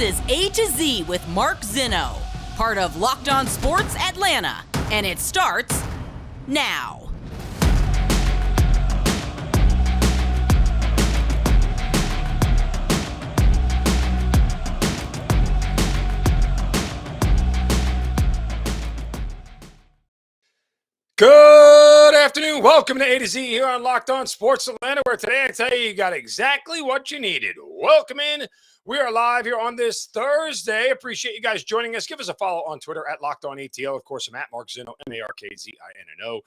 is A to Z with Mark Zinno, part of Locked On Sports Atlanta, and it starts now. Good afternoon. Welcome to A to Z here on Locked On Sports Atlanta, where today I tell you got exactly what you needed. Welcome in. We are live here on this Thursday. Appreciate you guys joining us. Give us a follow on Twitter at Locked On ATL. Of course, I'm at Mark Zinno, MarkZinno.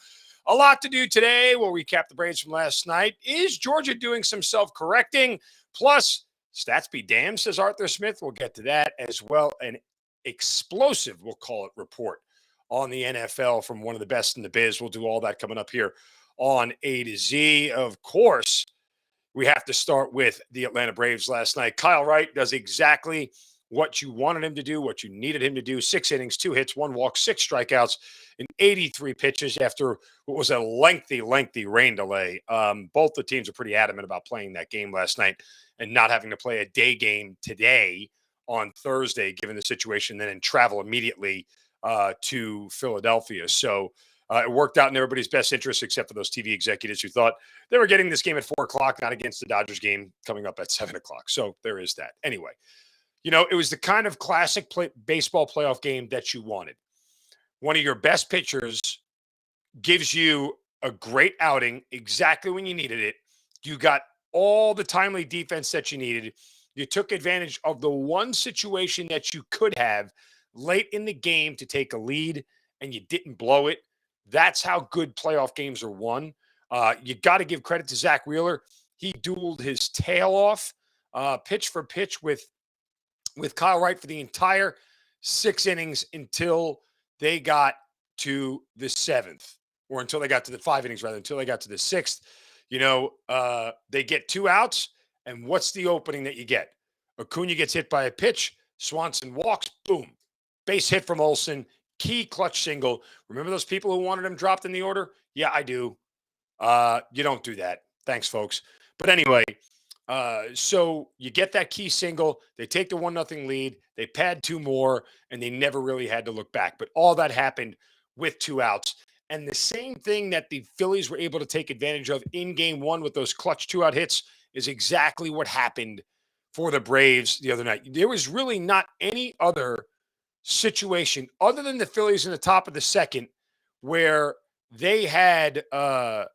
A lot to do today. We'll recap the Braves from last night. Is Georgia doing some self-correcting? Plus, stats be damned, says Arthur Smith. We'll get to that as well. An explosive, we'll call it, report on the NFL from one of the best in the biz. We'll do all that coming up here on A to Z. Of course, we have to start with the Atlanta Braves last night. Kyle Wright does exactly what you wanted him to do, what you needed him to do. 6 innings, 2 hits, 1 walk, 6 strikeouts, and 83 pitches after what was a lengthy rain delay. Both the teams are pretty adamant about playing that game last night and not having to play a day game today on Thursday, given the situation, then travel immediately to Philadelphia. So it worked out in everybody's best interest, except for those TV executives who thought they were getting this game at 4 o'clock, not against the Dodgers game coming up at 7 o'clock. So there is that. Anyway, you know, it was the kind of classic baseball playoff game that you wanted. One of your best pitchers gives you a great outing exactly when you needed it. You got all the timely defense that you needed. You took advantage of the one situation that you could have late in the game to take a lead, and you didn't blow it. That's how good playoff games are won. You got to give credit to Zach Wheeler. He dueled his tail off, pitch for pitch with Kyle Wright for the entire 6 innings until they got to the 7th, or until they got to the 5 innings, rather, until they got to the 6th. You know, they get 2 outs, and what's the opening that you get? Acuna gets hit by a pitch. Swanson walks. Boom. Base hit from Olsen, key clutch single. Remember those people who wanted him dropped in the order? Yeah, I do. You don't do that. Thanks, folks. But anyway, so you get that key single. They take the 1-0 lead. They pad 2 more, and they never really had to look back. But all that happened with 2 outs. And the same thing that the Phillies were able to take advantage of in Game 1 with those clutch 2-out hits is exactly what happened for the Braves the other night. There was really not any other situation other than the Phillies in the top of the 2nd where they had Bryce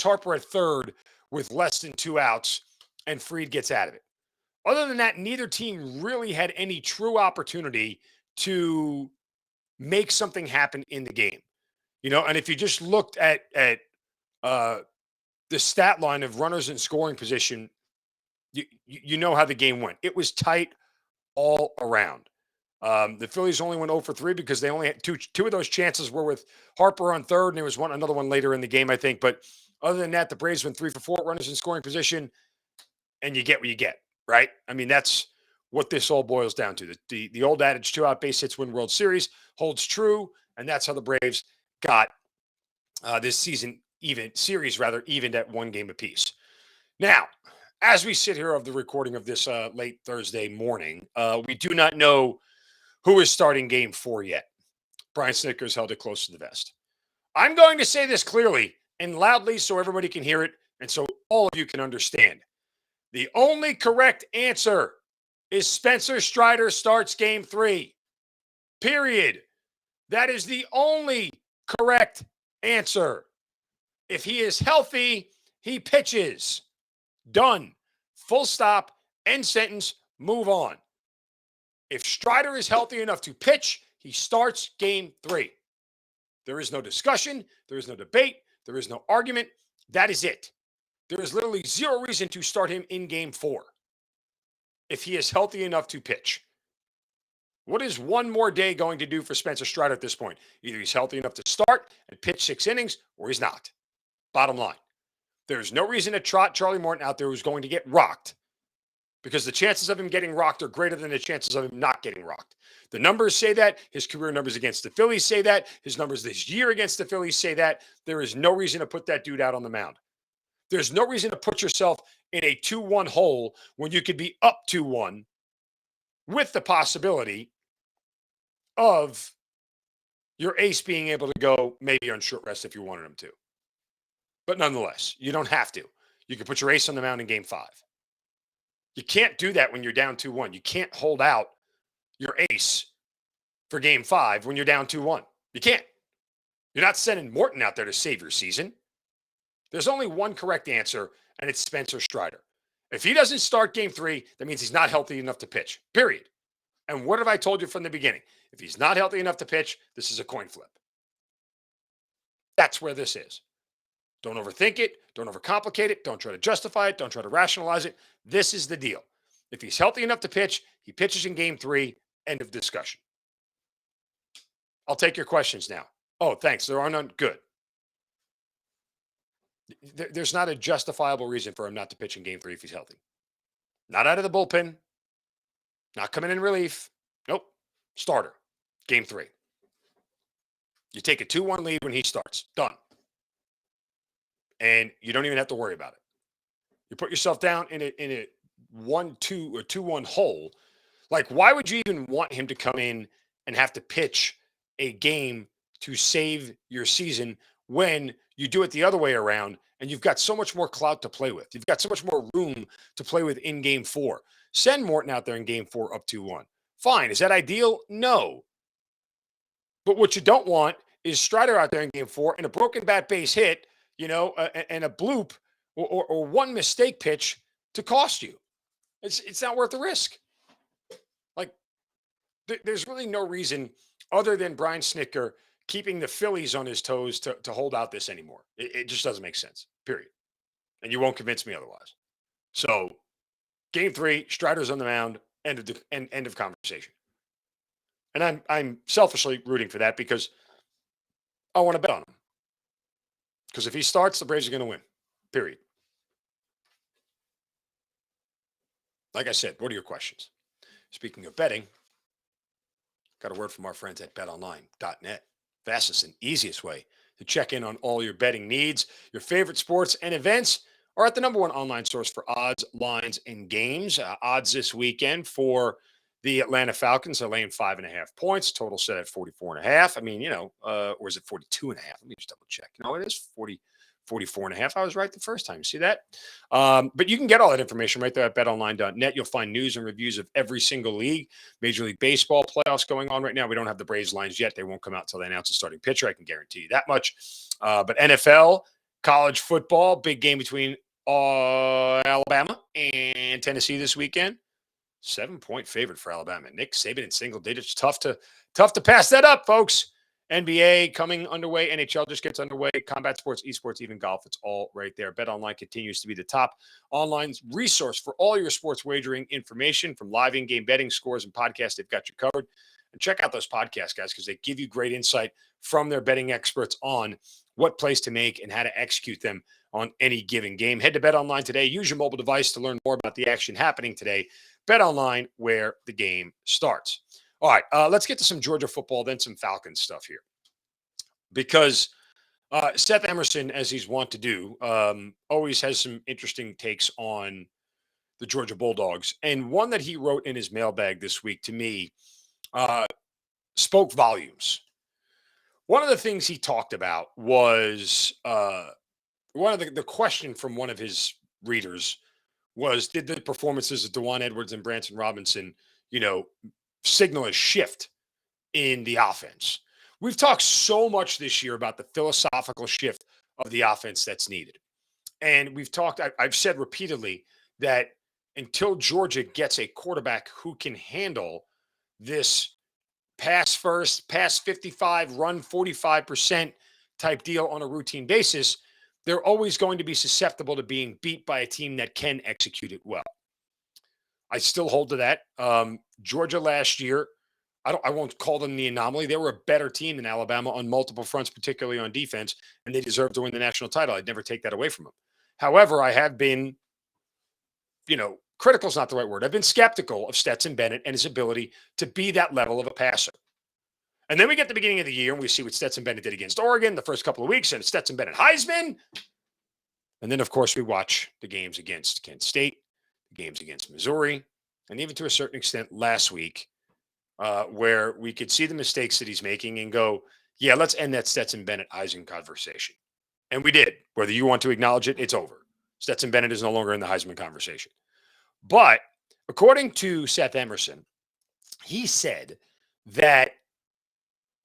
Harper at 3rd with less than 2 outs and Fried gets out of it. Other than that, neither team really had any true opportunity to make something happen in the game. You know, and if you just looked at the stat line of runners in scoring position, you know how the game went. It was tight all around. The Phillies only went 0 for 3 because they only had two of those chances were with Harper on 3rd, and there was another one later in the game, I think. But other than that, the Braves went 3 for 4 runners in scoring position, and you get what you get, right? I mean, that's what this all boils down to. The old adage, 2-out base hits win World Series, holds true, and that's how the Braves got this season evened at 1 game apiece. Now, as we sit here of the recording of this late Thursday morning, we do not know who is starting Game 4 yet. Brian Snitker has held it close to the vest. I'm going to say this clearly and loudly so everybody can hear it and so all of you can understand. The only correct answer is Spencer Strider starts Game 3. Period. That is the only correct answer. If he is healthy, he pitches. Done. Full stop. End sentence. Move on. If Strider is healthy enough to pitch, he starts Game 3. There is no discussion. There is no debate. There is no argument. That is it. There is literally zero reason to start him in Game 4 if he is healthy enough to pitch. What is one more day going to do for Spencer Strider at this point? Either he's healthy enough to start and pitch 6 innings, or he's not. Bottom line. There's no reason to trot Charlie Morton out there who's going to get rocked, because the chances of him getting rocked are greater than the chances of him not getting rocked. The numbers say that. His career numbers against the Phillies say that. His numbers this year against the Phillies say that. There is no reason to put that dude out on the mound. There's no reason to put yourself in a 2-1 hole when you could be up 2-1 with the possibility of your ace being able to go maybe on short rest if you wanted him to. But nonetheless, you don't have to. You can put your ace on the mound in game 5. You can't do that when you're down 2-1. You can't hold out your ace for game 5 when you're down 2-1. You can't. You're not sending Morton out there to save your season. There's only one correct answer, and it's Spencer Strider. If he doesn't start game 3, that means he's not healthy enough to pitch, period. And what have I told you from the beginning? If he's not healthy enough to pitch, this is a coin flip. That's where this is. Don't overthink it. Don't overcomplicate it. Don't try to justify it. Don't try to rationalize it. This is the deal. If he's healthy enough to pitch, he pitches in game 3. End of discussion. I'll take your questions now. Oh, thanks. There are none. Good. There's not a justifiable reason for him not to pitch in game 3 if he's healthy. Not out of the bullpen. Not coming in relief. Nope. Starter. Game 3. You take a 2-1 lead when he starts. Done. And you don't even have to worry about it. You put yourself down in a 1-2 or 2-1 hole. Like, why would you even want him to come in and have to pitch a game to save your season when you do it the other way around and you've got so much more clout to play with? You've got so much more room to play with in game 4. Send Morton out there in game 4 up 2-1. Fine. Is that ideal? No. But what you don't want is Strider out there in game 4 and a broken bat base hit, and a bloop or one mistake pitch to cost you. It's not worth the risk. Like, there's really no reason other than Brian Snitker keeping the Phillies on his toes to hold out this anymore. It just doesn't make sense, period. And you won't convince me otherwise. So, game 3, Strider's on the mound, end of conversation. And I'm selfishly rooting for that because I want to bet on him. Because if he starts, the Braves are going to win, period. Like I said, what are your questions? Speaking of betting, got a word from our friends at betonline.net. Fastest and easiest way to check in on all your betting needs. Your favorite sports and events are at the number one online source for odds, lines, and games. Odds this weekend for the Atlanta Falcons are laying 5.5 points. Total set at 44.5. I mean, or is it 42.5? Let me just double check. No, it is 44.5. I was right the first time. See that? But you can get all that information right there at betonline.net. You'll find news and reviews of every single league. Major League Baseball playoffs going on right now. We don't have the Braves lines yet. They won't come out until they announce a starting pitcher. I can guarantee you that much. But NFL, college football, big game between Alabama and Tennessee this weekend. 7-point favorite for Alabama. Nick Saban in single digits. Tough to pass that up, folks. NBA coming underway. NHL just gets underway. Combat sports, esports, even golf. It's all right there. BetOnline continues to be the top online resource for all your sports wagering information, from live in-game betting, scores, and podcasts. They've got you covered. And check out those podcasts, guys, because they give you great insight from their betting experts on what plays to make and how to execute them on any given game. Head to BetOnline today. Use your mobile device to learn more about the action happening today. BetOnline, where the game starts. All right, let's get to some Georgia football, then some Falcons stuff here. Because Seth Emerson, as he's wont to do, always has some interesting takes on the Georgia Bulldogs. And one that he wrote in his mailbag this week to me spoke volumes. One of the things he talked about was one of the question from one of his readers was, did the performances of DeJuan Edwards and Branson Robinson, signal a shift in the offense? We've talked so much this year about the philosophical shift of the offense that's needed. And I've said repeatedly that until Georgia gets a quarterback who can handle this pass first, pass 55, run 45% type deal on a routine basis, they're always going to be susceptible to being beat by a team that can execute it well. I still hold to that. Georgia last year, I won't call them the anomaly. They were a better team than Alabama on multiple fronts, particularly on defense, and they deserved to win the national title. I'd never take that away from them. However, I have been, critical is not the right word. I've been skeptical of Stetson Bennett and his ability to be that level of a passer. And then we get to the beginning of the year and we see what Stetson Bennett did against Oregon the first couple of weeks, and Stetson Bennett Heisman. And then, of course, we watch the games against Kent State, the games against Missouri, and even to a certain extent last week, where we could see the mistakes that he's making and go, yeah, let's end that Stetson Bennett Heisman conversation. And we did. Whether you want to acknowledge it, it's over. Stetson Bennett is no longer in the Heisman conversation. But according to Seth Emerson, he said that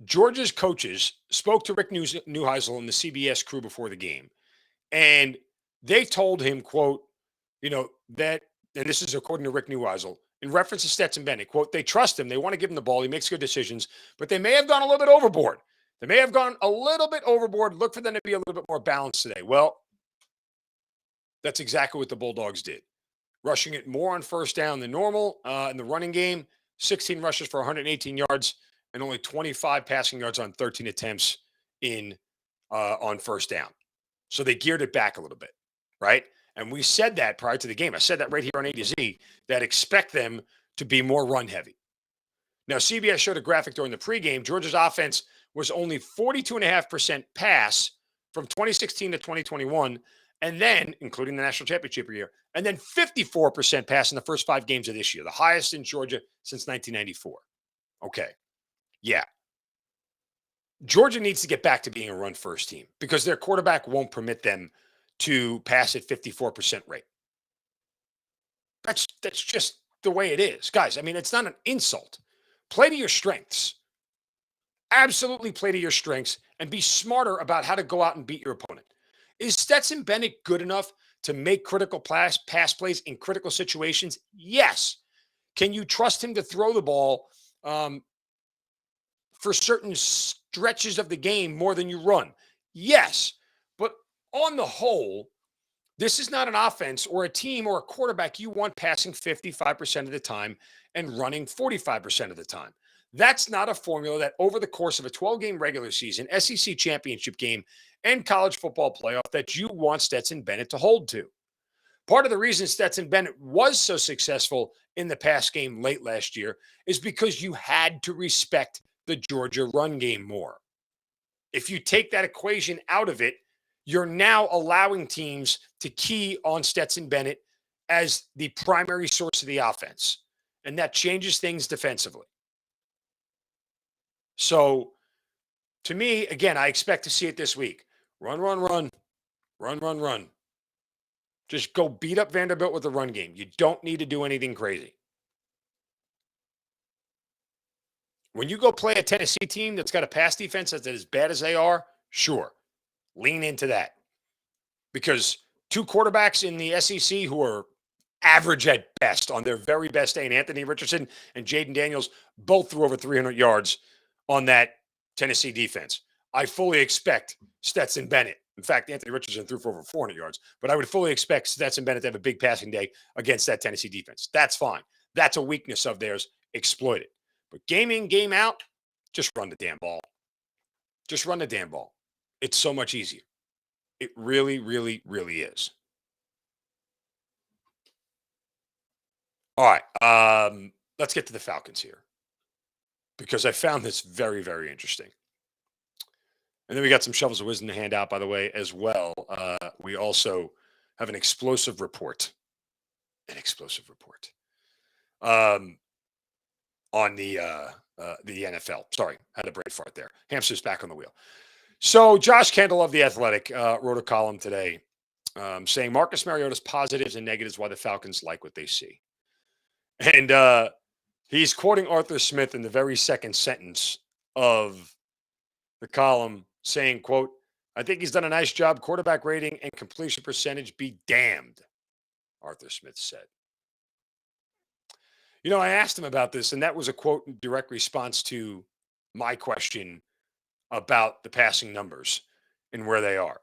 Georgia's coaches spoke to Rick Neuheisel and the CBS crew before the game, and they told him, quote, that, and this is according to Rick Neuheisel, in reference to Stetson Bennett, quote, they trust him. They want to give him the ball. He makes good decisions, but they may have gone a little bit overboard. They may have gone a little bit overboard. Look for them to be a little bit more balanced today. Well, that's exactly what the Bulldogs did. Rushing it more on first down than normal in the running game, 16 rushes for 118 yards and only 25 passing yards on 13 attempts on first down. So they geared it back a little bit, right? And we said that prior to the game. I said that right here on A to Z, that expect them to be more run heavy. Now, CBS showed a graphic during the pregame. Georgia's offense was only 42.5% pass from 2016 to 2021, and then, including the national championship year, and then 54% pass in the first 5 games of this year, the highest in Georgia since 1994. Okay. Yeah. Georgia needs to get back to being a run-first team because their quarterback won't permit them to pass at 54% rate. That's just the way it is. Guys, I mean, it's not an insult. Play to your strengths. Absolutely play to your strengths and be smarter about how to go out and beat your opponent. Is Stetson Bennett good enough to make critical pass plays in critical situations? Yes. Can you trust him to throw the ball for certain stretches of the game more than you run? Yes. But on the whole, this is not an offense or a team or a quarterback you want passing 55% of the time and running 45% of the time. That's not a formula that over the course of a 12-game regular season, SEC championship game, and college football playoff that you want Stetson Bennett to hold to. Part of the reason Stetson Bennett was so successful in the pass game late last year is because you had to respect the Georgia run game more. If you take that equation out of it, you're now allowing teams to key on Stetson Bennett as the primary source of the offense. And that changes things defensively. So, to me, again, I expect to see it this week. Run, run, run. Run, run, run. Just go beat up Vanderbilt with the run game. You don't need to do anything crazy. When you go play a Tennessee team that's got a pass defense that's as bad as they are, sure, lean into that. Because 2 quarterbacks in the SEC who are average at best on their very best day, and Anthony Richardson and Jaden Daniels both threw over 300 yards on that Tennessee defense. I fully expect Stetson Bennett. In fact, Anthony Richardson threw for over 400 yards, but I would fully expect Stetson Bennett to have a big passing day against that Tennessee defense. That's fine. That's a weakness of theirs. Exploit it. But game in, game out, just run the damn ball. Just run the damn ball. It's so much easier. It really, really, really is. All right. Let's get to the Falcons here because I found this very, very interesting. And then we got some shovels of wisdom to hand out, by the way, as well. We also have an explosive report. An explosive report. On the NFL. Sorry, had a brain fart there. Hamster's back on the wheel. So Josh Kendall of The Athletic wrote a column today saying Marcus Mariota's positives and negatives why the Falcons like what they see. And he's quoting Arthur Smith in the very second sentence of the column saying, quote, I think he's done a nice job. Quarterback rating and completion percentage be damned, Arthur Smith said. I asked him about this, and that was a quote in direct response to my question about the passing numbers and where they are.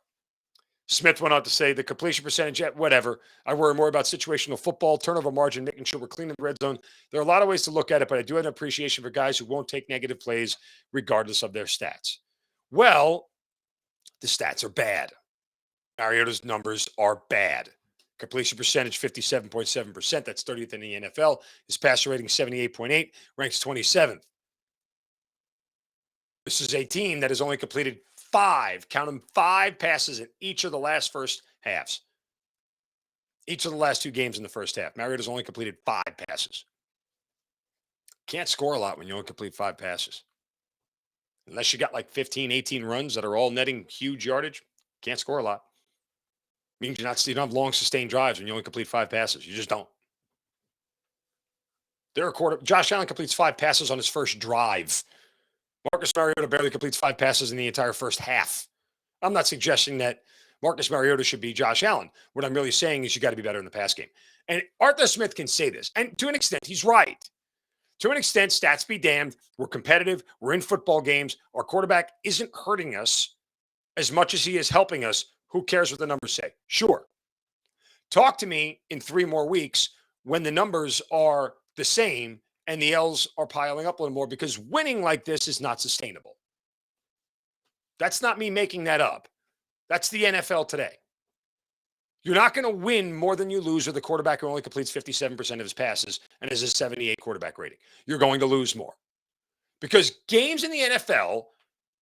Smith went on to say the completion percentage, whatever. I worry more about situational football, turnover margin, making sure we're clean in the red zone. There are a lot of ways to look at it, but I do have an appreciation for guys who won't take negative plays regardless of their stats. Well, the stats are bad. Mariota's numbers are bad. Completion percentage, 57.7%. That's 30th in the NFL. His passer rating, 78.8, ranks 27th. This is a team that has only completed 5 passes in each of the last first halves. each of the last 2 games in the first half. Mariota's only completed 5 passes. Can't score a lot when you only complete 5 passes. Unless you got like 15, 18 runs that are all netting huge yardage, can't score a lot. Means you don't have long sustained drives when you only complete 5 passes. You just don't. Josh Allen completes 5 passes on his first drive. Marcus Mariota barely completes 5 passes in the entire first half. I'm not suggesting that Marcus Mariota should be Josh Allen. What I'm really saying is you got to be better in the pass game. And Arthur Smith can say this. And to an extent, he's right. To an extent, stats be damned. We're competitive. We're in football games. Our quarterback isn't hurting us as much as he is helping us. Who cares what the numbers say? Sure. Talk to me in 3 more weeks when the numbers are the same and the L's are piling up a little more, because winning like this is not sustainable. That's not me making that up. That's the NFL today. You're not going to win more than you lose with a quarterback who only completes 57% of his passes and has a 78 quarterback rating. You're going to lose more. Because games in the NFL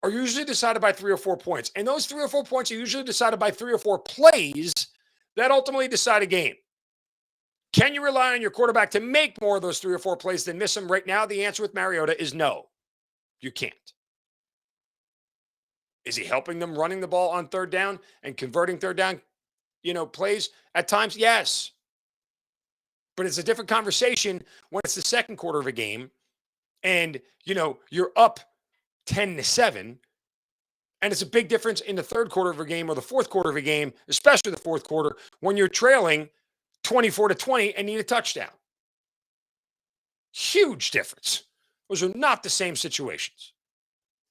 are usually decided by 3 or 4 points. And those 3 or 4 points are usually decided by 3 or 4 plays that ultimately decide a game. Can you rely on your quarterback to make more of those 3 or 4 plays than miss them? Right now, the answer with Mariota is no. You can't. Is he helping them running the ball on 3rd down and converting 3rd down, plays at times? Yes. But it's a different conversation when it's the second quarter of a game and, you're up 10-7. And it's a big difference in the 3rd quarter of a game or the 4th quarter of a game, especially the 4th quarter, when you're trailing 24-20 and need a touchdown. Huge difference. Those are not the same situations.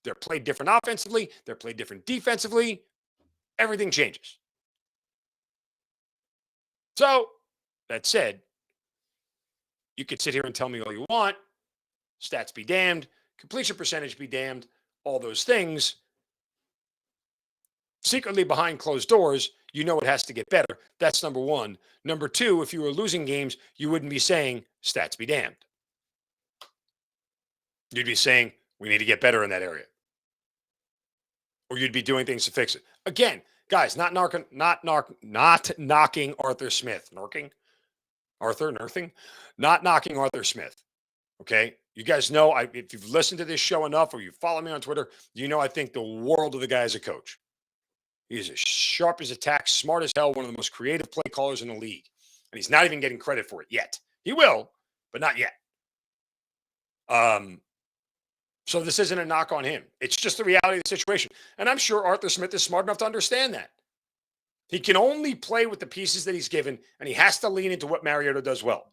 They're played different offensively. They're played different defensively. Everything changes. So, that said, you could sit here and tell me all you want. Stats be damned. Completion percentage be damned. All those things. Secretly behind closed doors, it has to get better. That's number 1. Number 2, if you were losing games, you wouldn't be saying stats be damned. You'd be saying we need to get better in that area. Or you'd be doing things to fix it. Again, guys, not knocking Arthur Smith. Not knocking Arthur Smith. Okay? You guys know, if you've listened to this show enough or you follow me on Twitter, I think the world of the guy as a coach. He's as sharp as a tack, smart as hell, one of the most creative play callers in the league. And he's not even getting credit for it yet. He will, but not yet. So this isn't a knock on him. It's just the reality of the situation. And I'm sure Arthur Smith is smart enough to understand that. He can only play with the pieces that he's given, and he has to lean into what Mariota does well.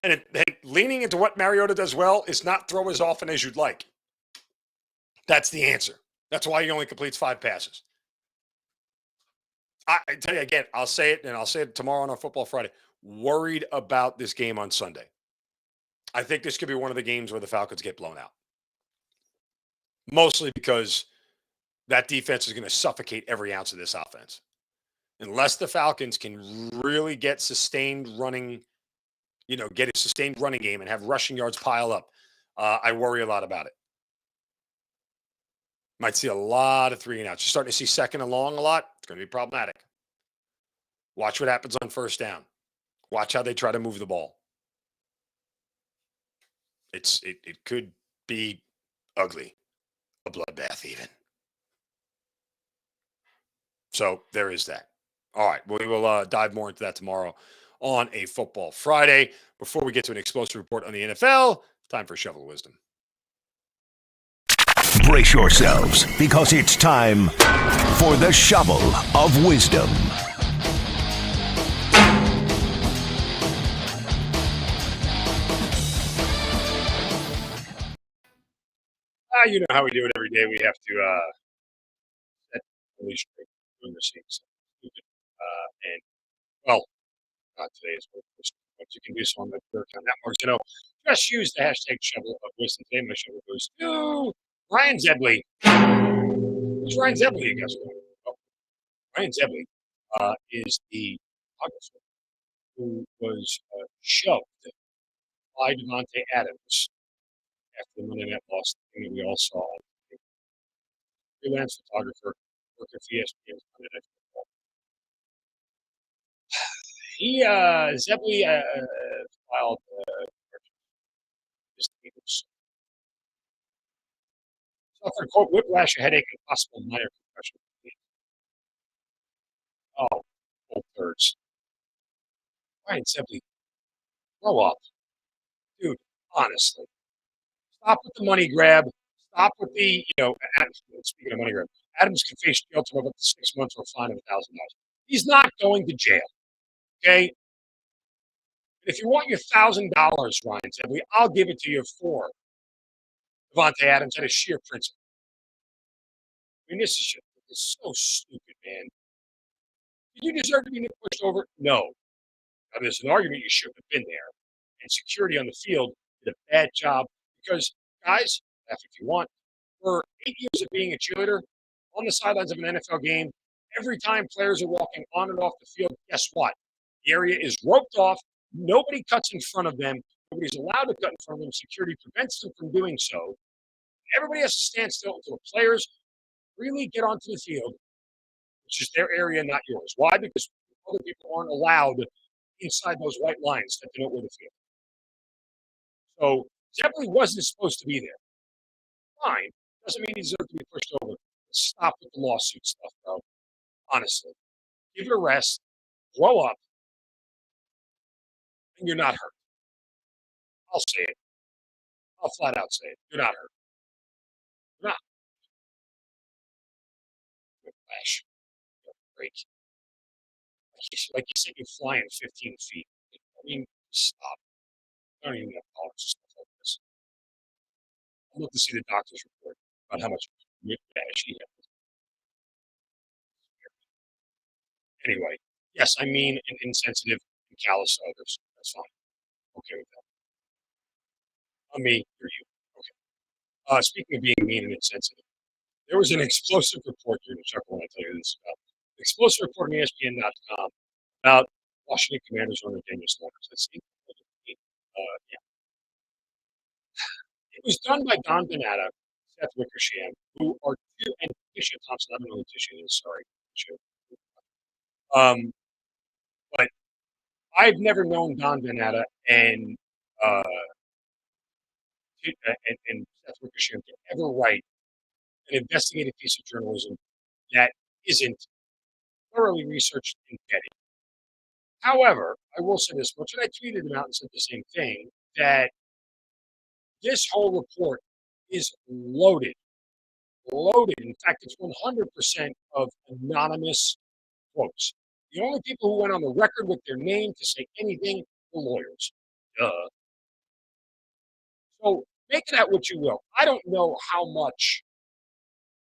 And leaning into what Mariota does well is not throw as often as you'd like. That's the answer. That's why he only completes 5 passes. I tell you again, I'll say it, and I'll say it tomorrow on our Football Friday. Worried about this game on Sunday. I think this could be one of the games where the Falcons get blown out. Mostly because that defense is going to suffocate every ounce of this offense. Unless the Falcons can really get sustained running, get a sustained running game and have rushing yards pile up, I worry a lot about it. Might see a lot of 3 and outs. You're starting to see 2nd and long a lot. It's going to be problematic. Watch what happens on 1st down. Watch how they try to move the ball. It could be ugly, a bloodbath even. So there is that. All right, we will dive more into that tomorrow on a Football Friday. Before we get to an explosive report on the NFL, time for Shovel of Wisdom. Brace yourselves, because it's time for the Shovel of Wisdom. You know how we do it every day. We have to set really straight when we're seeing something stupid. And, well, not today is what you can do so on the third account network. Just use the hashtag Shovel of Wisdom today. My shovel goes to Ryan Zebley. Who's Ryan Zebley, you guys know? Oh, Ryan Zebley is the photographer who was shoved by Devontae Adams after the Monday Night loss, the thing that we all saw. Freelance photographer, working for ESPN's Monday Night Football. Zeppeli filed misdemeanors. Suffered quote whiplash, a headache, and possible minor concussion. Oh, old birds. Brian Zeppeli, grow up, dude. Honestly, stop with the money grab. Stop with the speaking of money grab, Adams can face jail term of up to 6 months or a fine of $1,000. He's not going to jail. Okay. If you want your $1,000, Ryan Zebley, I'll give it to you for Devontae Adams at a sheer principle. I mean, this is so stupid, man. Did you deserve to be pushed over? No. Now, there's an argument you shouldn't have been there. And security on the field did a bad job because, guys, laugh if you want, for 8 years of being a cheerleader on the sidelines of an NFL game, every time players are walking on and off the field, guess what? The area is roped off. Nobody cuts in front of them. Nobody's allowed to cut in front of them. Security prevents them from doing so. Everybody has to stand still until the players really get onto the field, which is their area, not yours. Why? Because other people aren't allowed inside those white lines that denote where the field. So Zeppeli wasn't supposed to be there. Fine. Doesn't mean he deserves to be pushed over. Stop with the lawsuit stuff, bro. Honestly. Give it a rest. Grow up. And you're not hurt. I'll say it. I'll flat out say it. You're not hurt. You're not. Whiplash. Break. Like you said, you're flying 15 feet. I mean, stop. I don't even have tolerance for stuff like this. I'd love to see the doctor's report about how much whiplash he had. Anyway, yes, I mean an insensitive and callous to others. That's fine. Okay with that. On me, you're you. Okay. Speaking of being mean and insensitive, there was an explosive report during the chuckle when I tell you this about explosive report on ESPN.com about Washington Commanders owner Daniel Snyder. Let's see. Yeah. It was done by Don Donata, Seth Wickersham, who are two, and Tisha Thompson. I don't know who Tisha is. Sorry. Um, but I've never known Don Donata uh, and Seth Wickersham to ever write an investigative piece of journalism that isn't thoroughly researched and vetted. However, I will say this much, and I tweeted them out and said the same thing, that this whole report is loaded. Loaded. In fact, it's 100% of anonymous quotes. The only people who went on the record with their name to say anything were lawyers. Duh. So make of that what you will. I don't know how much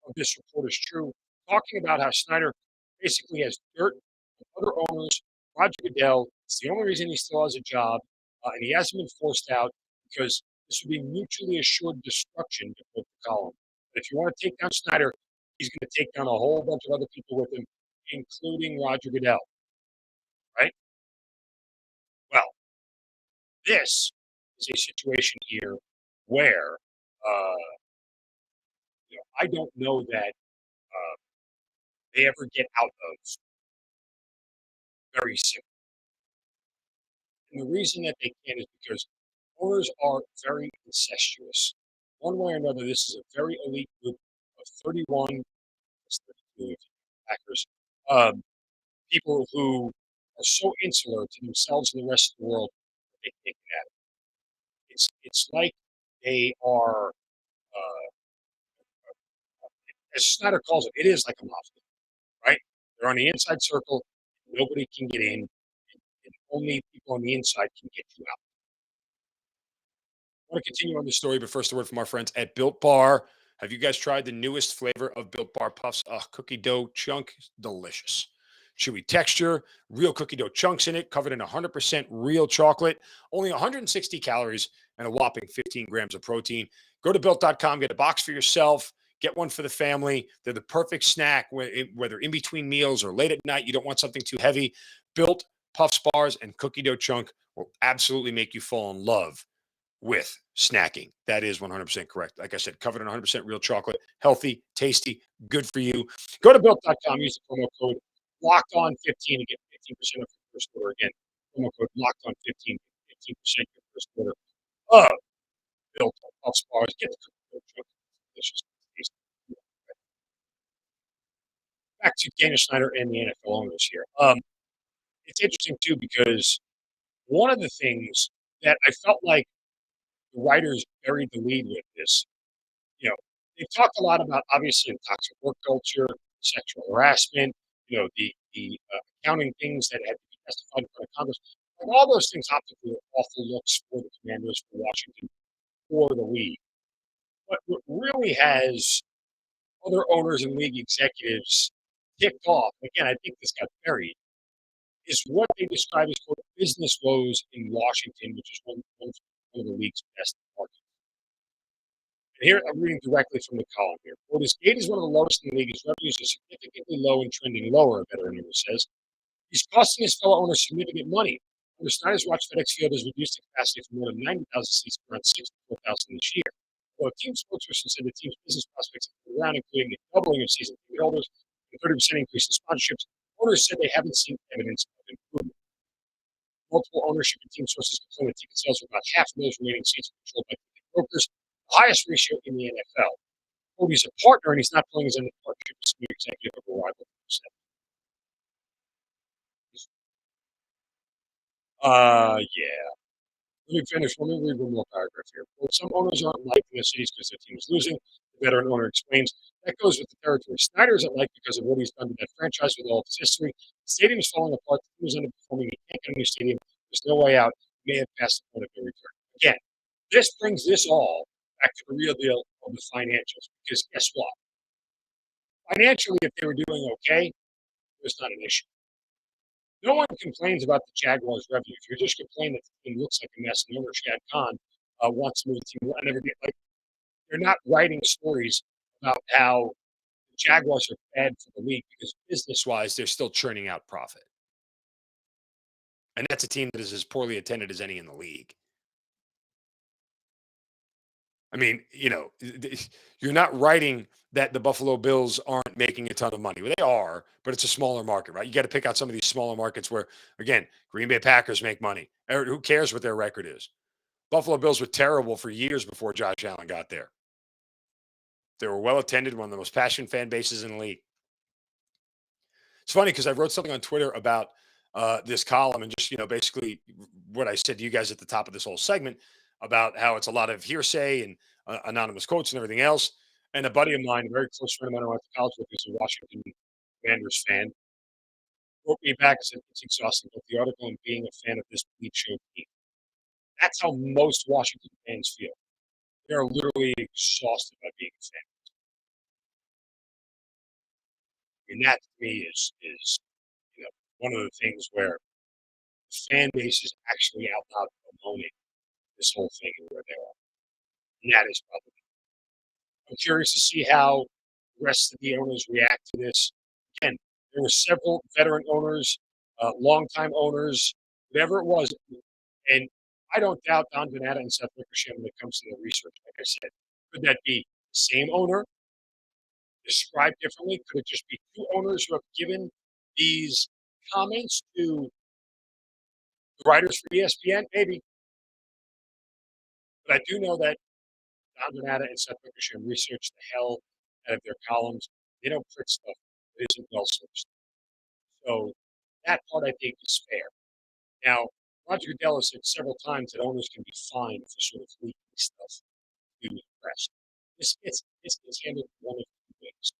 of this report is true. Talking about how Snyder basically has dirt on other owners. Roger Goodell, it's the only reason he still has a job, and he hasn't been forced out because this would be mutually assured destruction to quote the column. But if you want to take down Snyder, he's going to take down a whole bunch of other people with him, including Roger Goodell. Right? Well, this is a situation here where I don't know that they ever get out of very soon. And the reason that they can't is because owners are very incestuous. One way or another, this is a very elite group of 31, 32 Packers, people who are so insular to themselves and the rest of the world that they can't get at it. It's like they are, as Snyder calls it, it is like a mafia, right? They're on the inside circle. Nobody can get in, and only people on the inside can get you out. I want to continue on the story, but first, a word from our friends at Built Bar. Have you guys tried the newest flavor of Built Bar Puffs? Cookie dough chunk, delicious. Chewy texture, real cookie dough chunks in it, covered in 100% real chocolate, only 160 calories, and a whopping 15 grams of protein. Go to built.com, get a box for yourself, get one for the family. They're the perfect snack, whether in between meals or late at night. You don't want something too heavy. Built Puffs bars and cookie dough chunk will absolutely make you fall in love with snacking. That is 100% correct. Like I said, covered in 100% real chocolate, healthy, tasty, good for you. Go to built.com, use the promo code locked on 15 to get 15% off first quarter again. Promo code locked on 15% your first quarter. Oh, built on tough bars. Get the delicious. Back to Daniel Snyder and the NFL owners here. It's interesting too because one of the things that I felt like the writers buried the lead with this, you know, they've talked a lot about obviously the toxic work culture, sexual harassment, accounting things that had to be testified in front of Congress. And all those things optically are awful looks for the Commanders, for Washington, for the league. But what really has other owners and league executives ticked off, again, I think this got buried, is what they describe as quote business woes in Washington, which is one of the league's best markets. And here I'm reading directly from the column here. Quote, his gate is one of the lowest in the league. His revenues are significantly low and trending lower, a veteran owner says. He's costing his fellow owners significant money. Under Snyder's watch, FedEx Field has reduced the capacity from more than 90,000 seats to around 64,000 this year. Though a team spokesperson said the team's business prospects have been around, including a doubling of season ticket holders and a 30% increase in sponsorships, owners said they haven't seen evidence of improvement. Multiple ownership and team sources confirm that ticket sales are about half of those remaining seats are controlled by ticket brokers, the highest ratio in the NFL. He's a partner and he's not pulling his end of the partnership as senior executive of a rival. Yeah. Let me finish. Let me read one more paragraph here. Well, some owners aren't liked in the cities because their team is losing. The veteran owner explains that goes with the territory. Snyder isn't liked because of what he's done to that franchise with all of its history. The stadium is falling apart. The team is underperforming. He can't get a new stadium. There's no way out. He may have passed the point of no return. Again, this brings this all back to the real deal of the financials. Because guess what? Financially, if they were doing okay, it's not an issue. No one complains about the Jaguars' revenue. If you're just complaining that the team looks like a mess and owner Shad Khan wants to move the team, and everything, like they're not writing stories about how the Jaguars are bad for the league because business-wise, they're still churning out profit. And that's a team that is as poorly attended as any in the league. I mean, you're not writing that the Buffalo Bills aren't making a ton of money. Well, they are, but it's a smaller market, right? You got to pick out some of these smaller markets where, again, Green Bay Packers make money. Who cares what their record is? Buffalo Bills were terrible for years before Josh Allen got there. They were well attended, one of the most passionate fan bases in the league. It's funny because I wrote something on Twitter about this column and just, basically what I said to you guys at the top of this whole segment about how it's a lot of hearsay and anonymous quotes and everything else. And a buddy of mine, a very close friend of mine I went to college with, who's a Washington Commanders fan, wrote me back and said, it's exhausting, both the article and being a fan of this bleak show team. That's how most Washington fans feel. They're literally exhausted by being a fan. I mean, that to me is one of the things where the fan base is actually out loud bemoaning this whole thing and where they are. And that is probably. I'm curious to see how the rest of the owners react to this. Again, there were several veteran owners, longtime owners, whatever it was. And I don't doubt Don Donata and Seth Wickersham when it comes to their research. Like I said, could that be the same owner, described differently? Could it just be two owners who have given these comments to the writers for ESPN? Maybe. But I do know that Don Donata and Seth Wickersham research the hell out of their columns. They don't print stuff that isn't well sourced. So that part I think is fair. Now, Roger Goodell has said several times that owners can be fined for sort of leaking stuff to the press. This gets handled one of two ways.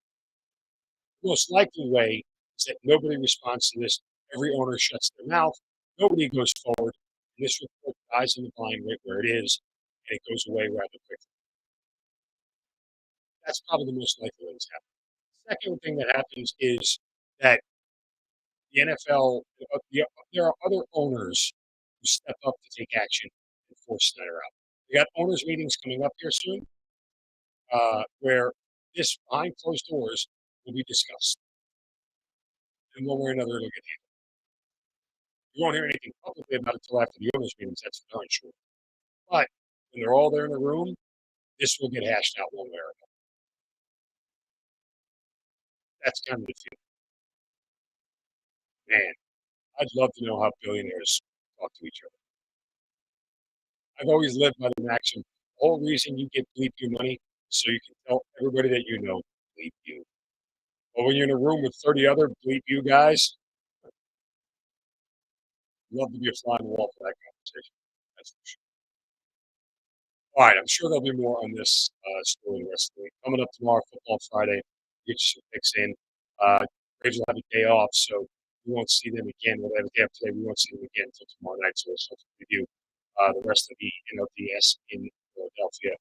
The most likely way is that nobody responds to this. Every owner shuts their mouth. Nobody goes forward. And this report dies in the blind right where it is, and it goes away rather quickly. That's probably the most likely way this happens. The second thing that happens is that the NFL, there are other owners who step up to take action and force Snyder out. We got owners meetings coming up here soon, where this behind closed doors will be discussed. And one way or another, it'll get handled. You won't hear anything publicly about it until after the owners meetings, that's for darn sure. But when they're all there in the room, this will get hashed out one way or another. That's kind of the feeling. Man, I'd love to know how billionaires talk to each other. I've always lived by the maxim: the whole reason you get bleep you money is so you can tell everybody that you know bleep you. But when you're in a room with 30 other bleep you guys, I'd love to be a fly on the wall for that conversation. That's for sure. All right, I'm sure there'll be more on this story the rest of the week. Coming up tomorrow, Football Friday, get you some picks in. Braves will have a day off, so we won't see them again. We'll have a day off today. We won't see them again until tomorrow night. So we'll start to review the rest of the NLDS in Philadelphia.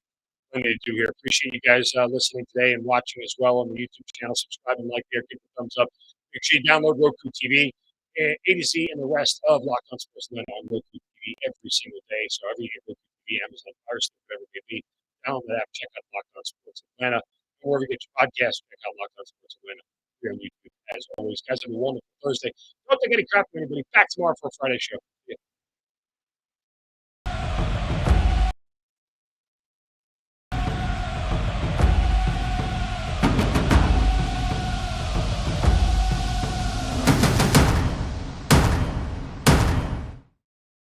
Plenty to do here. Appreciate you guys listening today and watching as well on the YouTube channel. Subscribe and like there. Give a thumbs up. Make sure you download Roku TV, A to Z, and the rest of Locked On Sports Atlanta on Roku TV every single day. So every Roku TV, Amazon Fire Stick, whatever it may be, download that app. Check out Locked On Sports Atlanta. And wherever you get your podcast, check out Locked On Sports Atlanta here on YouTube. As always, guys, have a wonderful Thursday. Don't take any crap from anybody. Back tomorrow for a Friday show.